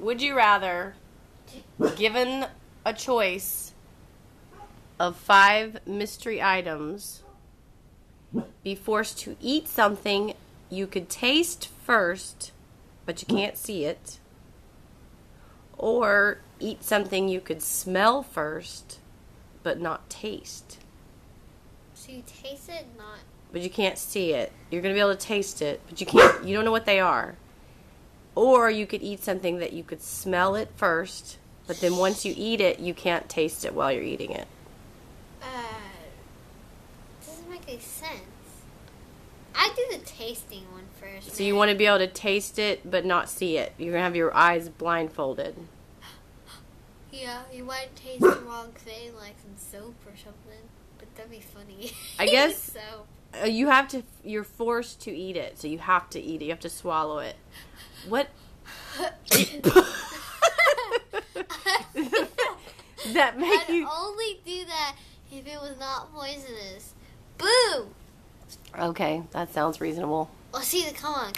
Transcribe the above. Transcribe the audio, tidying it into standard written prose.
would you rather, given a choice of 5 mystery items, be forced to eat something you could taste first, but you can't see it, or eat something you could smell first, but not taste? So you taste it, not... But you can't see it. You're going to be able to taste it, but you don't know what they are. Or you could eat something that you could smell it first, but then once you eat it, you can't taste it while you're eating it. Doesn't make any sense. I do the tasting one first. So you want to be able to taste it, but not see it. You're going to have your eyes blindfolded. Yeah, you might taste the wrong thing, like some soap or something. But that'd be funny. I guess soap. You're forced to eat it, so you have to eat it. You have to swallow it. What? That make I'd you... only do that if it was not poisonous. Boo! Okay, that sounds reasonable. Oh, see, come on.